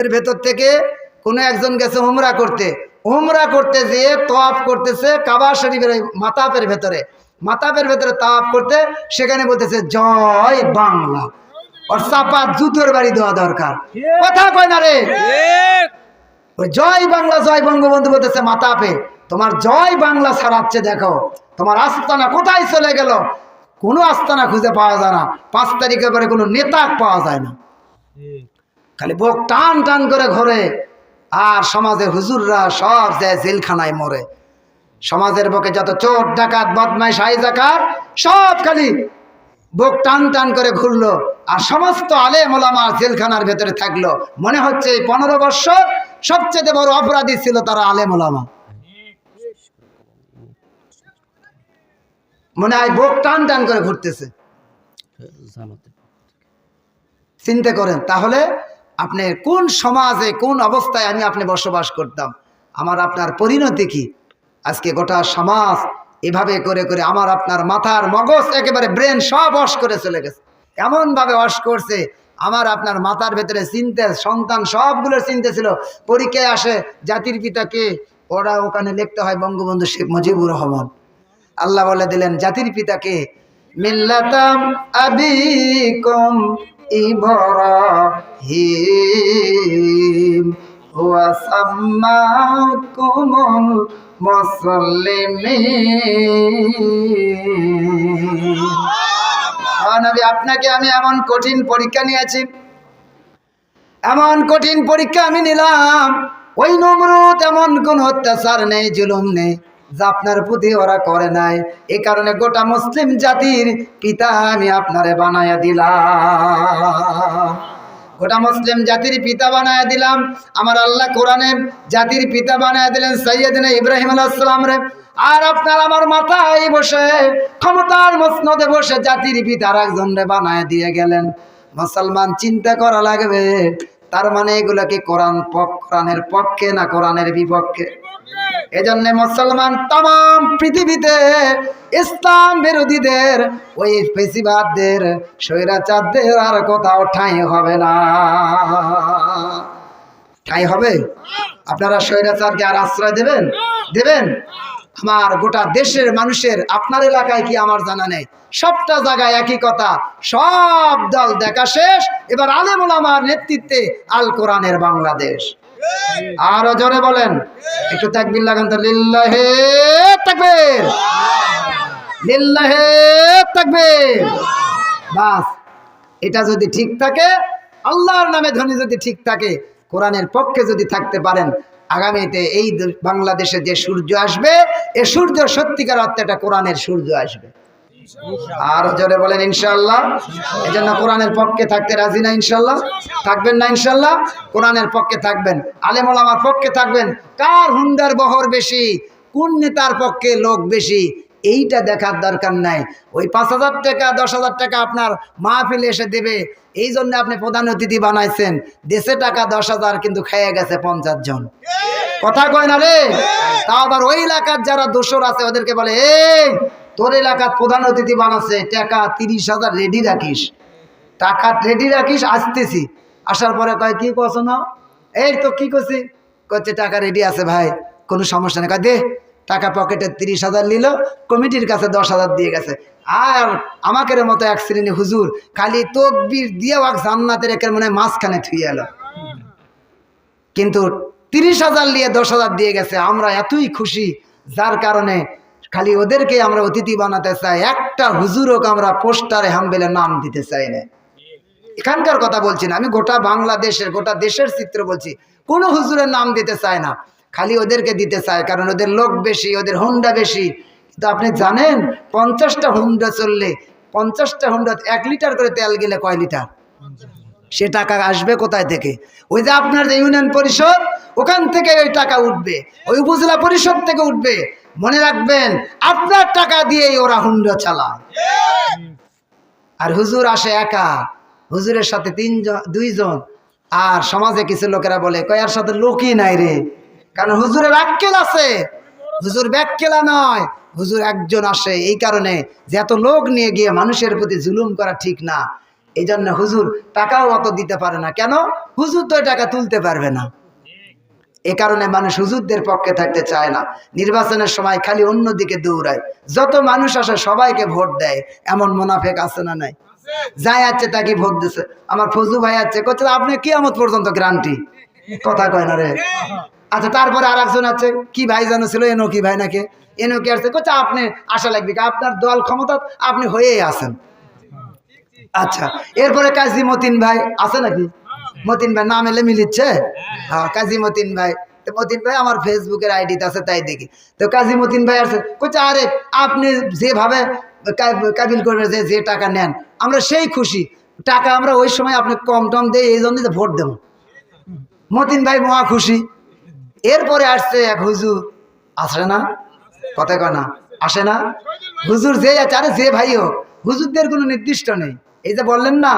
এর ভেতর থেকে কোনো একজন গেছে উমরা করতে যেয়ে তওয়াফ করতেছে কাবা শরীফের মাতাফের ভেতরে তওয়াফ করতে, সেখানে বলতেছে জয় বাংলা। আর চাপা জুতোর বাড়ি দেওয়া দরকার, কথা কয় না রে? ওই জয় বাংলা জয় বঙ্গবন্ধু বলতেছে মাতাফে, তোমার জয় বাংলা ছাড়াচ্ছে। দেখো তোমার আস্তানা কোথায় চলে গেল, কোনো আস্তানা খুঁজে পাওয়া যায় না। 5 তারিখের পরে কোনো নেতা পাওয়া যায় না, খালি বুক টান টান করে ঘরে। আর সমাজের হুজুররা সব যায় জেলখানায় মরে। সমাজের বুকে যত চোর ডাকাত বদমাইশ হাইজাকার সব খালি বুক টান টান করে ঘুরলো, আর সমস্ত আলেম ওলামা জেলখানার ভেতরে থাকলো। মনে হচ্ছে এই 15 বছর সবচেয়ে বড় অপরাধী ছিল তারা আলেম ওলামা। মনে হয় বুক টান টান করে ঘুরতেছে। চিন্তা করেন তাহলে আপনি কোন সমাজে কোন অবস্থায় আমি আপনি বসবাস করতাম, আমার আপনার পরিণতি কি? আজকে গোটা সমাজ এভাবে করে করে আমার আপনার মাথার মগজ একেবারে ব্রেন সব ওয়াশ করে চলে গেছে। এমনভাবে ওয়াশ করছে, আমার আপনার মাথার ভেতরে চিন্তা, সন্তান সবগুলোর চিন্তা ছিল পরীক্ষায় আসে জাতির পিতাকে, ওরা ওখানে লিখতে হয় বঙ্গবন্ধু শেখ মুজিবুর রহমান। আল্লাহ বলে দিলেন জাতির পিতাকে মিল্লাতাম আবিকুম ইব্রাহিম ওয়া সাম্মাকুমুল মুসলিমিন। নবী আপনাকে আমি এমন কঠিন পরীক্ষা নিয়েছি, এমন কঠিন পরীক্ষা আমি নিলাম, ওই নমরুদ এমন কোন অত্যাচার নেই, জুলুম নেই যা আপনার প্রতি ওরা করে নাই। এই কারণে গোটা মুসলিম জাতির পিতা আমি আপনারে বানায়া দিলাম, গোটা মুসলিম জাতির পিতা বানায়া দিলাম। আমার আল্লাহ কোরআনে জাতির পিতা বানায়া দিলেন সাইয়্যিদনা ইব্রাহিম আলাইহিস সালাম রে। আর আপনার আমার মাথায় বসে ক্ষমতার মসনদে বসে জাতির পিতার একজনরে বানায়া দিয়ে গেলেন। মুসলমান চিন্তা করা লাগবে, তার মানে এগুলো কি কোরআনের পক্ষে না কোরআনের বিপক্ষে? এজন্য মুসলমান তাম পৃথিবীতে ইসলাম বিরোধীদের, ওই ফেসিবাদদের, স্বৈরাচারদের আর কোথাও ঠাঁই হবে না। ঠাঁই হবে? আপনারা স্বৈরাচারকে আর আশ্রয় দেবেন? আমার গোটা দেশের মানুষের, আপনার এলাকায় কি আমার জানা নেই, সবটা জায়গায় একই কথা, সব দল দেখা শেষ। এবার আলেম ওলামার নেতৃত্বে আল কোরআনের বাংলাদেশ। আরো জোরে বলেন, একটু তাকবীর লাগান তো। লিল্লাহে তাকবীর, লিল্লাহে তাকবীর। বাস, এটা যদি ঠিক থাকে, আল্লাহর নামে ধ্বনি যদি ঠিক থাকে, কোরআনের পক্ষে যদি থাকতে পারেন, আগামীতে এই বাংলাদেশে যে সূর্য আসবে, এ সূর্য সত্যিকার অর্থে একটা কোরআনের সূর্য আসবে। আরো জোরে বলেন ইনশাআল্লাহ। এই জন্য কোরআনের পক্ষে থাকতে রাজি না ইনশাআল্লাহ? থাকবেন না ইনশাআল্লাহ? কোরআনের পক্ষে থাকবেন, আলেম ওলামার পক্ষে থাকবেন। কার হুন্ডার বহর বেশি, কোন নেতার পক্ষে লোক বেশি, এইটা দেখার দরকার নাই। ওই 5,000 টাকা 10,000 টাকা আপনার মাহফিলে এসে দেবে, এই জন্য আপনি প্রধান অতিথি বানাইছেন। দেশে টাকা 10,000 কিন্তু খেয়ে গেছে 50 জন, কথা কয় না রে? তাও আবার ওই এলাকার যারা দোসর আছে ওদেরকে বলে, এই তোর এলাকার প্রধান অতিথি বানাচ্ছে, টাকা 30,000 রেডি রাখিস, টাকা রেডি রাখিস, আসতেছি। আসার পরে কয় কি করছো না? এই তো কি করছি, করছে টাকা রেডি আছে ভাই, কোনো সমস্যা নেই। কয় দে টাকা, পকেটে 30,000 নিল, কমিটির কাছে 10,000 দিয়ে গেছে। আর আমাকে মতো এক শ্রেণী হুজুর খালি তকবীর দিয়ে ওয়াক জান্নাতের একের মনে মাঝখানে থুয়ে এলো, কিন্তু 30,000 নিয়ে 10,000 দিয়ে গেছে। আমরা এতই খুশি, যার কারণে খালি ওদেরকে আমরা অতিথি বানাতে চাই, একটা হুজুরকে আমরা পোস্টারে হামবেলে নাম দিতে চাই না। এখানকার কথা বলছি না, আমি গোটা বাংলাদেশের, গোটা দেশের চিত্র বলছি। কোনো হুজুরের নাম দিতে চায় না, খালি ওদেরকে দিতে চায়, কারণ ওদের লোক বেশি, ওদের হুন্ডা বেশি। কিন্তু আপনি জানেন 50টা হুন্ডা চললে, 50টা হুন্ডা 1 লিটার করে তেল গেলে কয় লিটার? সে টাকা আসবে কোথায় থেকে? ওই যে আপনার যে ইউনিয়ন পরিষদ, ওখান থেকে ওই টাকা উঠবে, ওই উপজেলা পরিষদ থেকে উঠবে। মনে রাখবেন, আপনার টাকা দিয়েই ওরা হুন্ডা চালায়। আর হুজুর আসে একা, হুজুরের সাথে 2জন। আর সমাজে কিছু লোকেরা বলে, কয়ার সাথে লোকই নাই রে, কারণ হুজুরের আক্কেল আছে, হুজুর ব্যাক্কেলা নয়, হুজুর একজন আসে। এই কারণে যে এত লোক নিয়ে গিয়ে মানুষের প্রতি জুলুম করা ঠিক না। এই জন্য হুজুর টাকাও অত দিতে পারে না। কেন? হুজুর তো টাকা তুলতে পারবে না। এ কারণে মানুষ হুজুরদের পক্ষে থাকতে চায় না। নির্বাচনের সময় খালি অন্যদিকে দৌড়ায়। যত মানুষ আসে সবাইকে ভোট দেয়। এমন মুনাফেক আছে না নাই? যাই আছে তাকে ভোট দিছে। আমার ফজু ভাই আছে, করছে আপনি কিয়ামত পর্যন্ত গ্যারান্টি। কথা কয় না রে। আচ্ছা, তারপরে আর একজন আছে, কি ভাই জানো ছিল, এনকি ভাই নাকি, এনকি আসছে, করছে আপনি আশা লাগবে, আপনার দল ক্ষমতা, আপনি হয়েই আছেন। আচ্ছা, এরপরে কাজী মতিন ভাই আছে নাকি? মতিন ভাই নাম এলে মিলিচ্ছে। হ্যাঁ, কাজী মতিন ভাই। তো মতিন ভাই আমার ফেসবুকের আইডিতে আছে, তাই দেখি। তো কাজী মতিন ভাই আছে, করছে আরে আপনি যেভাবে কাবিল করবেন, যে টাকা নেন আমরা সেই খুশি। টাকা আমরা ওই সময় আপনি কম টম দেয়, এই জন্য ভোট দেব। মতিন ভাই মহা খুশি। এরপরে আসছে এক হুজুর, আসে না? কথা কয় না, আসে না? হুজুর যে আছে, আরে যে ভাই হোক, হুজুরদের কোনো নির্দিষ্ট নেই। এই যে বললেন না,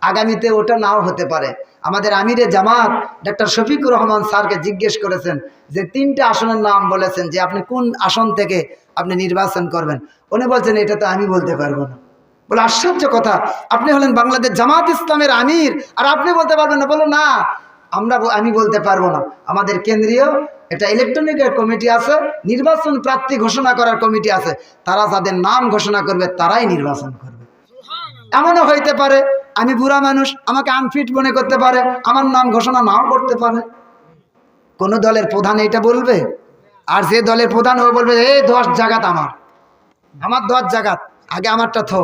আগামীতে ওটা নাও হতে পারে। আমাদের আমিরে জামাত ডক্টর শফিকুর রহমান স্যারকে জিজ্ঞেস করেছেন যে 3টা আসনের নাম বলেছেন, যে আপনি কোন আসন থেকে আপনি নির্বাচন করবেন। উনি বলছেন এটা তো আমি বলতে পারবো না। বলে আশ্চর্য কথা, আপনি হলেন বাংলাদেশ জামাত ইসলামের আমির আর আপনি বলতে পারবেন না? বলো না, আমি বলতে পারবো না। আমাদের কেন্দ্রীয় একটা ইলেকট্রনিকের কমিটি আছে, নির্বাচন প্রার্থী ঘোষণা করার কমিটি আছে, তারা যাদের নাম ঘোষণা করবে তারাই নির্বাচন করবে। এমনও হইতে পারে আমি বুড়া মানুষ, আমাকে আনফিট মনে করতে পারে, আমার নাম ঘোষণা নাও করতে পারে। কোন দলের প্রধান এটা বলবে, আর যে দলের প্রধান ও বলবে এই 10 জায়গাত আমার 10 জায়গাত, আগে আমারটা থো।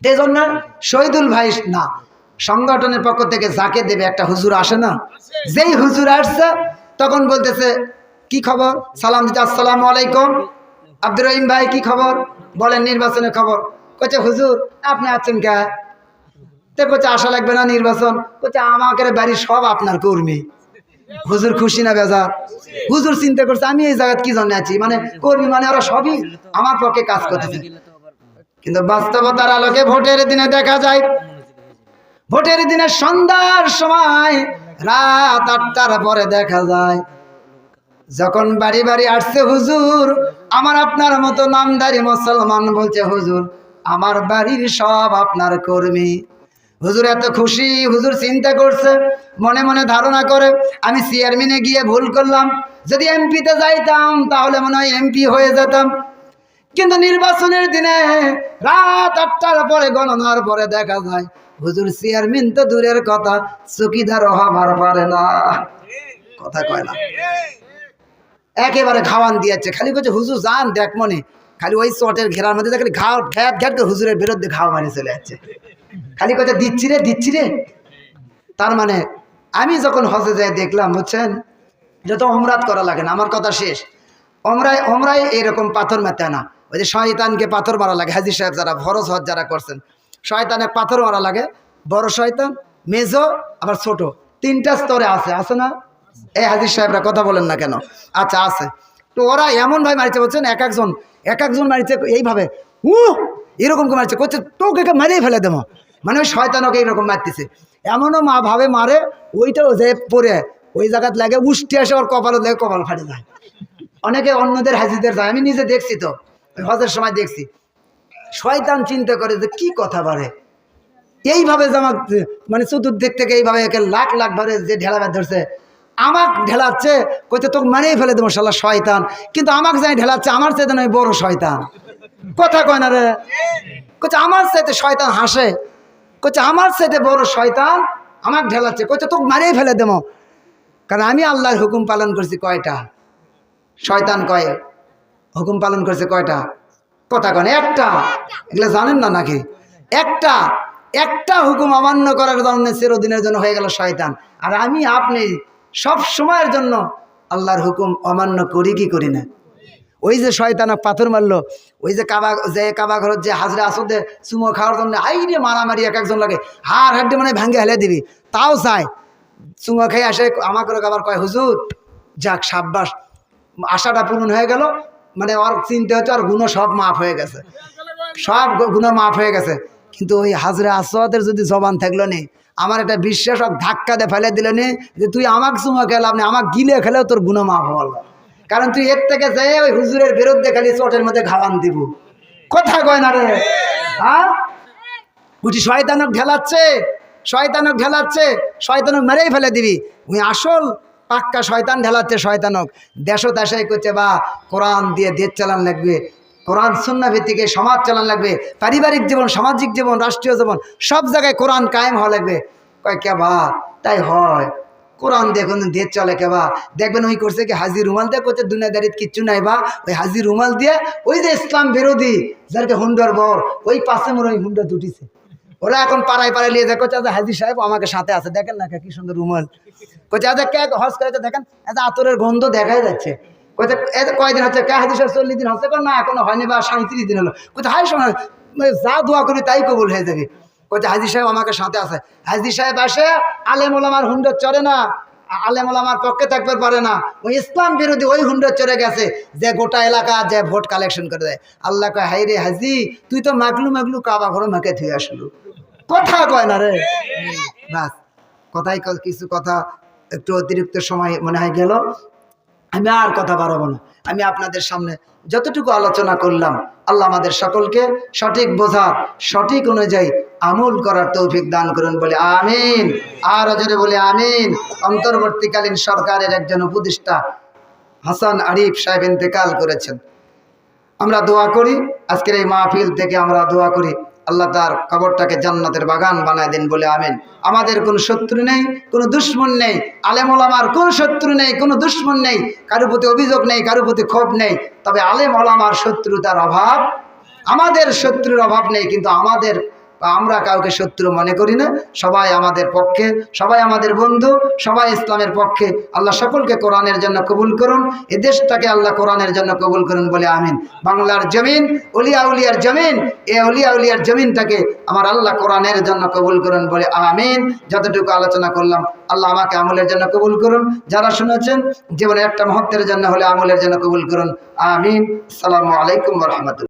এই জন্য শহীদুল ভাই না, সংগঠনের পক্ষ থেকে যাকে দেবে একটা হুজুর আসে না, যেই হুজুর আসছে তখন বলতেছে কি খবর, সালাম দিতে, আসসালামু আলাইকুম আব্দুর রহিম ভাই, কি খবর, বলেন নির্বাচনের খবর। কচ্ছে হুজুর আপনি আছেন কে? তো কচ্ছে আশা লাগবে না নির্বাচন, কচ্ছে আমাকে বাড়ির সব আপনার কর্মী। হুজুর খুশি না বেজার? হুজুর চিন্তা করছে আমি এই জায়গায় কি জন্য আছি, মানে কর্মী মানে ওরা সবই আমার পক্ষে কাজ করতেছে। কিন্তু বাস্তবতার আলোকে ভোটের দিনে দেখা যায়, ভোটের দিনে সন্ধ্যার সময় রাত 8টার পরে দেখা যায় যখন বাড়ি বাড়ি আসছে হুজুর, আমার আপনার মতো নামধারী মুসলমান বলছে হুজুর আমার বাড়ির সব আপনার কর্মী। হুজুর এত খুশি, হুজুর চিন্তা করছে, মনে মনে ধারণা করে আমি চেয়ারম্যানে গিয়ে ভুল করলাম, যদি এমপিতে যাইতাম তাহলে মনে হয় এমপি হয়ে যেতাম। কিন্তু নির্বাচনের দিনে রাত 8টার পরে গণনার পরে দেখা যায় হুজুর চেয়ারম্যান তো দূরের কথা, চকিদার হবার পারে না। কথা কয় না, একেবারে খাওয়ান দিয়েছে। খালি বলছে হুজুর যান দেখ মনে, খালি ওই চটের ঘেরার মধ্যে খালি ঘাও ঘ্যাট ঘ্যাট করে হুজুরের বিরুদ্ধে ঘাও মারি চলে যাচ্ছে। খালি কথা দিচ্ছি রে দিচ্ছি রে। তার মানে আমি যখন হজে যাই দেখলাম, বুঝছেন, এটা তো ওমরাত করা লাগে না, আমার কথা শেষ। ওমরায় এইরকম পাথর মারতে না, ওই যে শয়তানকে পাথর মারা লাগে। হাজী সাহেব যারা ফরজ হজ যারা করছেন, শয়তানে পাথর মারা লাগে, বড় শয়তান, মেজো, আবার ছোট, 3টা স্তরে আছে, আছে না? এই হাজী সাহেবরা কথা বলেন না কেন? আচ্ছা আছে। তো ওরা এমন ভাবে মারিছে, বলছেন এক একজন মারিছে এইভাবে, এরকম করে মারছে, করছে তোকে মারিয়ে ফেলে দেবো, মানে ওই শয়তানকে এইরকম মারতেছে। এমনও মা ভাবে মারে, ওইটাও যে পরে ওই জায়গাত লাগে উষ্টি আসে, ওর কপালও লাগে, কপাল ফাটে যায়। অনেকে অন্যদের হাজিদের যায়, আমি নিজে দেখছি, তো হজের সময় দেখছি। শয়তান চিন্তা করে যে কি কথা বাড়ে, এইভাবে জামা মানে চতুর্দিক থেকে এইভাবে একে লাখ লাখ ভাবে যে ঢেলা ধরছে, আমাক ঢেলাচ্ছে, কইতে তোকে মারিয়ে ফেলে দেবো শালা শয়তান, কিন্তু আমাকে যাই ঢেলাচ্ছে আমার চাইতে নয় বড় শয়তান। কথা কয় না রে? কচ্ছে আমার চাইতে শয়তান হাসে, কচ্ছে আমার চাইতে বড় শয়তান আমাকে ঢেলাচ্ছে, কচ্ছে তোকে মারিয়ে ফেলে দেবো, কারণ আমি আল্লাহর হুকুম পালন করছি কয়টা, শয়তান কয় হুকুম পালন করছে কয়টা? কথা কয় না, একটা। এগুলো জানেন না নাকি? একটা হুকুম অমান্য করার জন্য চিরদিনের জন্য হয়ে গেল শয়তান। আর আমি আপনি সব সময়ের জন্য আল্লাহর হুকুম অমান্য করি কি করি না? ওই যে শয়তান পাথর মারলো, ওই যে কাবা ঘর যে হাজরা আসদে চুমো খাওয়ার জন্য আইরে মারামারি, এক একজন লাগে হাড় হাড্ডি মানে ভাঙ্গে হেলে দিবি, তাও চায় চুমো খেয়ে আসে আমাকে আবার কয় হুজুর যাক সাব্বাস, আশাটা পূরণ হয়ে গেল, মানে ওর চিনতে হচ্ছে আর গুণ সব মাফ হয়ে গেছে, সব গুণ মাফ হয়ে গেছে। কিন্তু ওই হাজরা আসওয়াদের যদি জবান থাকলো নি, আমার একটা বিশ্বাস ধাক্কা দিয়ে ফেলে দিল নি যে তুই আমাকে চুমো খেলাম না, আমাকে গিলে খেলেও তোর গুণ মাফ হল, কারণ তুই এর থেকে যে ওই হুজুরের বিরুদ্ধে খালি চটের মধ্যে খাওয়ান দিব। কথা কয় না রে? হ্যাঁ, উঠি শয়তানক ঢেলাচ্ছে, শয়তানক ঢেলাচ্ছে, শয়তানক মেরেই ফেলে দিবি। উনি আসল পাক্কা শয়তান ঢেলাচ্ছে শয়তানক। দেশও দেশাই করছে বা কোরআন দিয়ে দেশ চালান লাগবে, কোরআন সুন্নাহ ভিত্তিক সমাজ চালান লাগবে, পারিবারিক জীবন, সামাজিক জীবন, রাষ্ট্রীয় জীবন সব জায়গায় কোরআন কায়েম হওয়া লাগবে। কয় কেবা তাই হয়, কোরআন দিয়ে কোনো দেশ চলে কেবা? দেখবেন ওই করছে কি হাজি রুমাল দিয়ে করছে, দুনিয়াদারিত কিচ্ছু নাই বা ওই হাজি রুমাল দিয়ে ওই যে ইসলাম বিরোধী যাকে হুন্ডার বর ওই পাশে মনে ওই হুন্ডা দুটিছে, ওরা এখন পাড়ায় পাড়ায় নিয়ে যায়। কোচা হাজি সাহেব আমাকে সাথে আছে, দেখেন না কি সুন্দর রুমাল। কোচা কে হজ করেছে দেখেন, এত আতরের গন্ধ দেখাই যাচ্ছে। কোচা কয়দিন হচ্ছে, কে হাজি সাহেব 40 দিন হচ্ছে, না এখনো হয়নি বা 37 দিন হলো। কোথা হাই সময় যা দোয়া করি তাই কবুল হয়ে যাবে। কোচা হাজি সাহেব আমাকে সাথে আছে। হাজি সাহেব আসে, আলেম ওলামার হুন্ডার চড়ে না, আলেম ওলামার পক্ষে থাকতে পারে না, ওই ইসলাম বিরোধী ওই হুন্ডার চড়ে গেছে যে গোটা এলাকা যে ভোট কালেকশন করে দেয়। আল্লাহ কয় হাই রে হাজি, তুই তো মাগলু মাগলু কাবা ঘরে মাকে থুয়ে আসলো, কথা কয় না রে। বাস কথাই কিছু কথা একটু অতিরিক্ত সময় মনে হয় গেল, আমি আর কথা বাড়াবো না। আমি আপনাদের সামনে যতটুকু আলোচনা করলাম, আল্লাহ আমাদের সকলকে সঠিক বোঝার, সঠিক অনুযায়ী আমল করার তৌফিক দান করুন বলে আমিন। আর জোরে বলে আমিন। অন্তর্বর্তীকালীন সরকারের একজন উপদেষ্টা হাসান আরিফ সাহেব ইন্তেকাল করেছেন। আমরা দোয়া করি, আজকের এই মাহফিল থেকে আমরা দোয়া করি আল্লাহ তার কবরটাকে জান্নাতের বাগান বানায় দেন বলে আমিন। আমাদের কোনো শত্রু নেই, কোনো দুশ্মন নেই, আলেম ওলামার কোনো শত্রু নেই, কোনো দুশ্মন নেই, কারো প্রতি অভিযোগ নেই, কারো প্রতি ক্ষোভ নেই। তবে আলেম ওলামার শত্রুতার অভাব, আমাদের শত্রুর অভাব নেই, কিন্তু আমরা কাউকে শত্রু মনে করি না। সবাই আমাদের পক্ষে, সবাই আমাদের বন্ধু, সবাই ইসলামের পক্ষে। আল্লাহ সকলকে কোরআনের জন্য কবুল করুন, এ দেশটাকে আল্লাহ কোরআনের জন্য কবুল করুন বলে আমিন। বাংলার জমিন উলিয়া উলিয়ার জমিন, এ উলিয়া উলিয়ার জমিনটাকে আমার আল্লাহ কোরআনের জন্য কবুল করুন বলে আমিন। যতটুকু আলোচনা করলাম আল্লাহ আমাকে আমলের জন্য কবুল করুন, যারা শুনেছেন জীবনে একটা মুহূর্তের জন্য হলে আমলের জন্য কবুল করুন, আমিন। আসসালামু আলাইকুম ওয়া রাহমাতুল্লাহ।